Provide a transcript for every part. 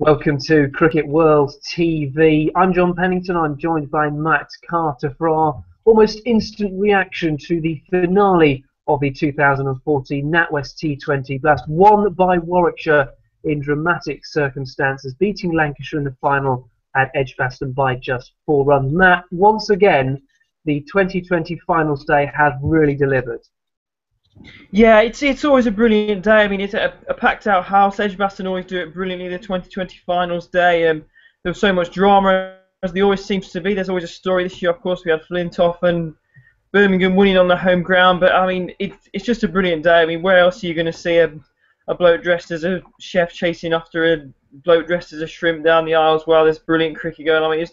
Welcome to Cricket World TV. I'm John Pennington. I'm joined by Matt Carter for our almost instant reaction to the finale of the 2014 NatWest T20 Blast, won by Warwickshire in dramatic circumstances, beating Lancashire in the final at Edgbaston by just 4 runs. Matt, once again, the 2020 finals day has really delivered. Yeah, it's always a brilliant day. I mean, it's a packed out house. Edgbaston always do it brilliantly, the 2020 finals day. There was so much drama, as there always seems to be. There's always a story. This year, of course, we had Flintoff and Birmingham winning on the home ground. But, I mean, it's just a brilliant day. I mean, where else are you going to see a bloke dressed as a chef chasing after a bloke dressed as a shrimp down the aisles while there's brilliant cricket going on? I mean,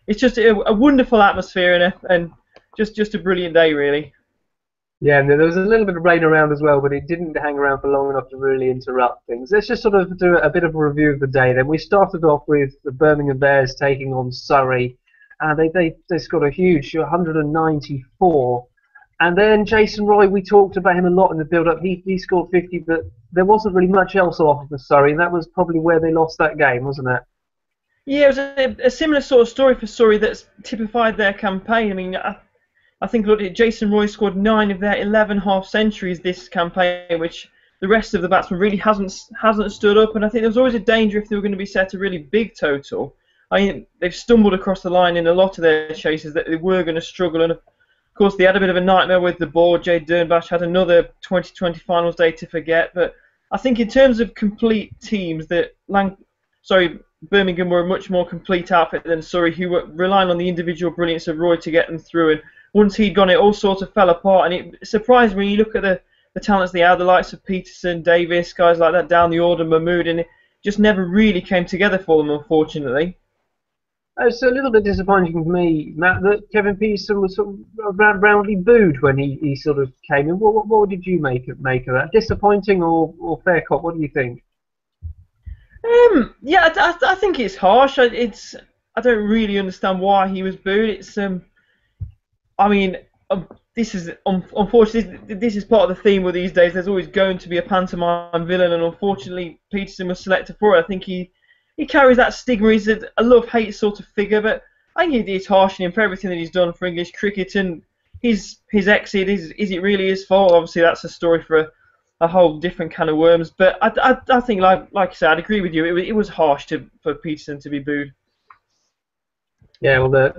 it's just a wonderful atmosphere and just a brilliant day, really. Yeah, and there was a little bit of rain around as well, but it didn't hang around for long enough to really interrupt things. Let's just sort of do a bit of a review of the day then. We started off with the Birmingham Bears taking on Surrey, and they scored a huge 194. And then Jason Roy, we talked about him a lot in the build-up. He scored 50, but there wasn't really much else off for Surrey, and that was probably where they lost that game, wasn't it? Yeah, it was a similar sort of story for Surrey that's typified their campaign. I mean, I think look at Jason Roy scored 9 of their 11 half-centuries this campaign, which the rest of the batsmen really hasn't stood up. And I think there was always a danger if they were going to be set a really big total. I mean, they've stumbled across the line in a lot of their chases that they were going to struggle. And of course, they had a bit of a nightmare with the ball. Jay Dernbash had another 2020 finals day to forget. But I think in terms of complete teams, that Birmingham were a much more complete outfit than Surrey, who were relying on the individual brilliance of Roy to get them through. And once he'd gone, it all sort of fell apart, and it surprised me when you look at the talents they had, the likes of Peterson, Davis, guys like that down the order, Mahmood, and it just never really came together for them, unfortunately. It's a little bit disappointing for me, Matt, that Kevin Peterson was sort of roundly booed when he sort of came in. What did you make of that? Disappointing or fair cop? What do you think? Yeah, I think it's harsh. I don't really understand why he was booed. I mean, this is unfortunately this is part of the theme of these days. There's always going to be a pantomime villain, and unfortunately Peterson was selected for it. I think he carries that stigma. He's a love-hate sort of figure, but I think it's harsh on him for everything that he's done for English cricket, and his exit is it really his fault? Obviously, that's a story for a whole different can of worms. But I think like I said, I'd agree with you. It was harsh for Peterson to be booed. Yeah, well,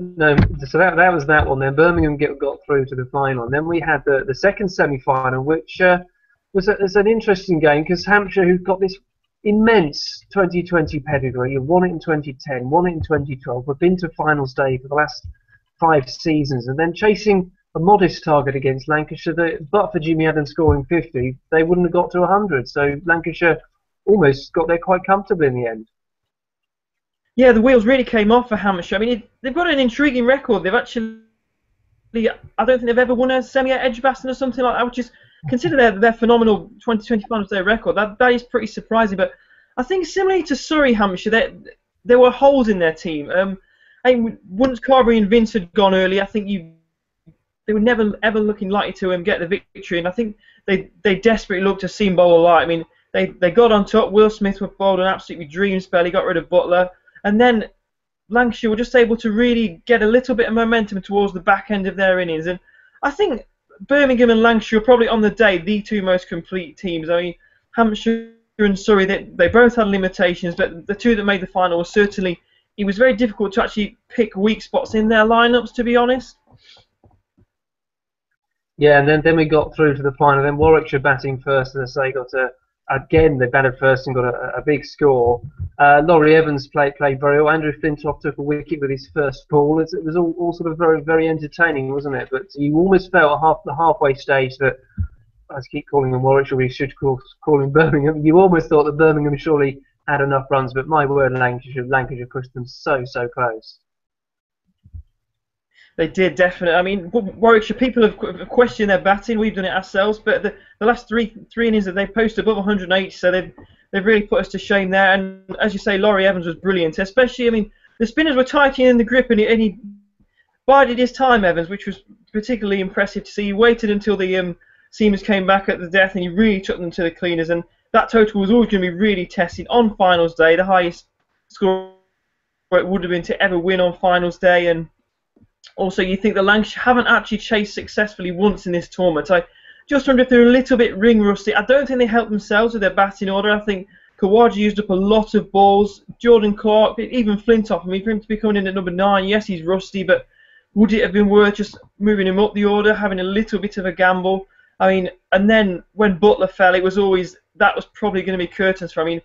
so that was that one. Then Birmingham got through to the final, and then we had the second semi-final, which was an interesting game because Hampshire, who've got this immense 2020 pedigree, won it in 2010, won it in 2012, have been to finals day for the last 5 seasons, and then chasing a modest target against Lancashire. But for Jimmy Adams scoring 50, they wouldn't have got to 100. So Lancashire almost got there quite comfortably in the end. Yeah, the wheels really came off for Hampshire. I mean, they've got an intriguing record. They've actually, I don't think they've ever won a semi at Edgbaston or something like that, which is, consider their phenomenal 2020 finals day record. That is pretty surprising. But I think similarly to Surrey, Hampshire, there were holes in their team. Once Carberry and Vince had gone early, I think they were never ever looking likely to get the victory. And I think they desperately looked to seam bowl a lot. I mean, they got on top. Will Smith bowled an absolutely dream spell. He got rid of Butler. And then Lancashire were just able to really get a little bit of momentum towards the back end of their innings. And I think Birmingham and Lancashire are probably on the day the 2 most complete teams. I mean, Hampshire and Surrey, they both had limitations, but the 2 that made the final was certainly, it was very difficult to actually pick weak spots in their lineups, to be honest. Yeah, and then we got through to the final. Then Warwickshire batting first, as I say, again, they batted first and got a big score. Laurie Evans played very well. Andrew Flintoff took a wicket with his first ball. It was all sort of very, very entertaining, wasn't it? But you almost felt at the halfway stage that, I keep calling them Warwickshire, we should call them Birmingham. You almost thought that Birmingham surely had enough runs, but my word, Lancashire pushed them so close. They did, definitely. I mean, Warwickshire, people have questioned their batting. We've done it ourselves, but the last three innings that they've posted above 180, so they've really put us to shame there. And as you say, Laurie Evans was brilliant, especially, I mean, the spinners were tightening in the grip, and he bided his time, Evans, which was particularly impressive to see. He waited until the seamers came back at the death, and he really took them to the cleaners. And that total was always going to be really tested on finals day. The highest score it would have been to ever win on finals day. And also, you think the Lancashire haven't actually chased successfully once in this tournament. I just wonder if they're a little bit ring rusty. I don't think they helped themselves with their batting order. I think Khawaja used up a lot of balls. Jordan Clark, even Flintoff. I mean, for him to be coming in at number 9, yes, he's rusty, but would it have been worth just moving him up the order, having a little bit of a gamble? I mean, and then when Butler fell, that was probably going to be curtains for him. I mean,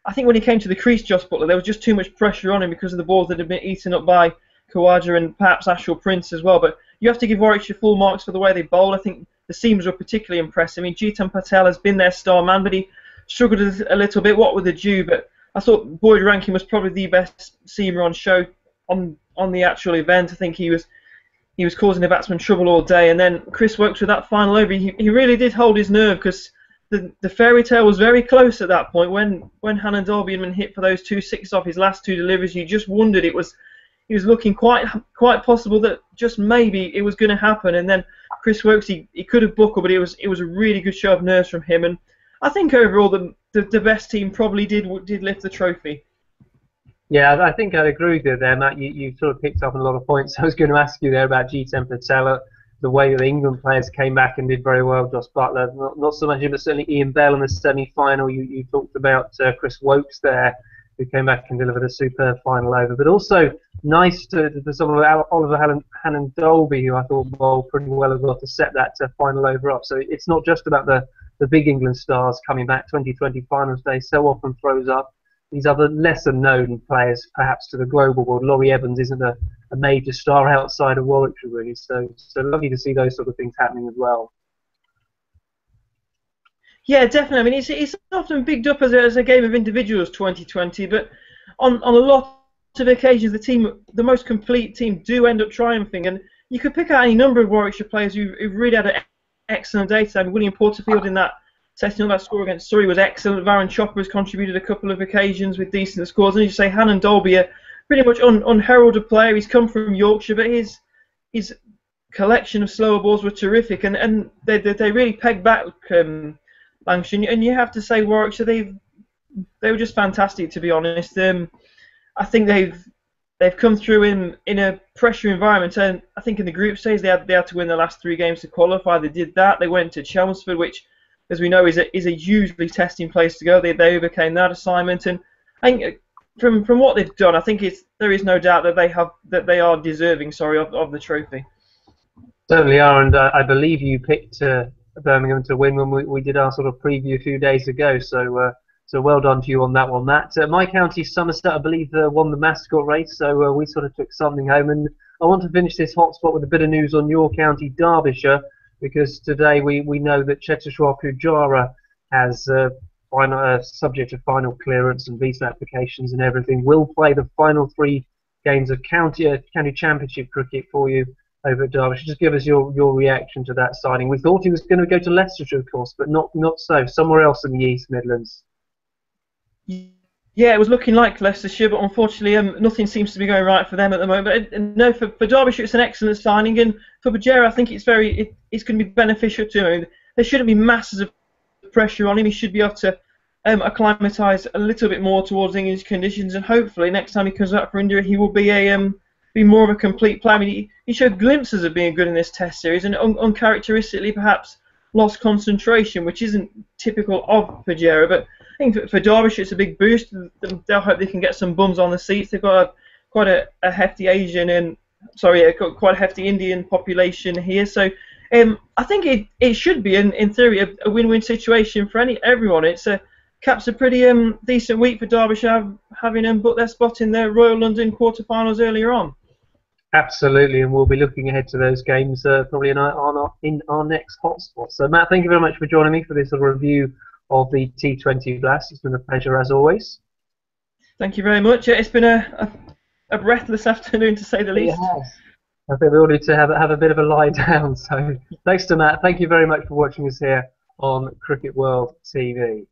I think when he came to the crease, Josh Butler, there was just too much pressure on him because of the balls that had been eaten up by Khawaja and perhaps Ashwell Prince as well. But you have to give Warwickshire full marks for the way they bowl. I think the seamers were particularly impressive. I mean, Jitan Patel has been their star man, but he struggled a little bit. What with the due? But I thought Boyd Rankin was probably the best seamer on show on the actual event. I think he was causing the batsman trouble all day. And then Chris Woakes with that final over, he really did hold his nerve because the fairy tale was very close at that point. When Hannon Dolby had been hit for those 2 sixes off his last 2 deliveries, you just wondered he was looking quite possible that just maybe it was going to happen. And then Chris Woakes, he could have buckled, but it was a really good show of nerves from him. And I think overall the best team probably did lift the trophy. Yeah, I think I'd agree with you there, Matt. You sort of picked up on a lot of points. I was going to ask you there about Jitan Patel, the way that the England players came back and did very well. Josh Butler, not so much him, but certainly Ian Bell in the semi-final. You talked about Chris Woakes there, who came back and delivered a superb final over. But also nice to someone like Oliver Hannon Dolby, who I thought bowled pretty well as well to set that final over up. So it's not just about the big England stars coming back. 2020 finals day so often throws up these other lesser-known players, perhaps to the global world. Laurie Evans isn't a major star outside of Warwickshire, really. So lovely to see those sort of things happening as well. Yeah, definitely. I mean, it's often bigged up as a game of individuals, 2020, but on a lot of occasions, the most complete team do end up triumphing. And you could pick out any number of Warwickshire players who've really had an excellent day today. I mean, William Porterfield in that setting up that score against Surrey was excellent. Varun Chopra has contributed a couple of occasions with decent scores. And as you say, Hannon Dolby, a pretty much unheralded player. He's come from Yorkshire, but his collection of slower balls were terrific, and they really pegged back Lancashire. And you have to say Warwickshire, they were just fantastic, to be honest. I think they've come through in a pressure environment, and I think in the group stage they had to win the last 3 games to qualify. They did that. They went to Chelmsford, which, as we know, is a hugely testing place to go. They overcame that assignment, and I think from what they've done, I think there is no doubt that they are deserving, of the trophy. Certainly are, and I believe you picked Birmingham to win when we did our sort of preview a few days ago. So well done to you on that one, Matt. My county, Somerset, I believe, won the mascot race, so we sort of took something home. And I want to finish this hotspot with a bit of news on your county, Derbyshire, because today we know that Cheteshwar Pujara has, subject to final clearance and visa applications and everything, will play the final 3 games of county championship cricket for you over at Derbyshire. Just give us your reaction to that signing. We thought he was going to go to Leicestershire, of course, but not so. Somewhere else in the East Midlands. Yeah, it was looking like Leicestershire, but unfortunately nothing seems to be going right for them at the moment. But no, for Derbyshire it's an excellent signing, and for Pujara I think it's going to be beneficial to him. I mean, there shouldn't be masses of pressure on him. He should be able to acclimatise a little bit more towards English conditions, and hopefully next time he comes back for India he will be more of a complete player. I mean, he showed glimpses of being good in this Test series, and uncharacteristically perhaps lost concentration, which isn't typical of Pujara. But I think for Derbyshire it's a big boost. They'll hope they can get some bums on the seats. They've got quite a hefty quite a hefty Indian population here. So I think it should be, in theory, a win-win situation for everyone. Caps a pretty decent week for Derbyshire, having booked their spot in the Royal London quarterfinals earlier on. Absolutely, and we'll be looking ahead to those games probably in our next hotspot. So, Matt, thank you very much for joining me for this review of the T20 Blast. It's been a pleasure as always. Thank you very much. It's been a breathless afternoon, to say the least. Yes. I think we all need to have a bit of a lie down. So, thanks to Matt. Thank you very much for watching us here on Cricket World TV.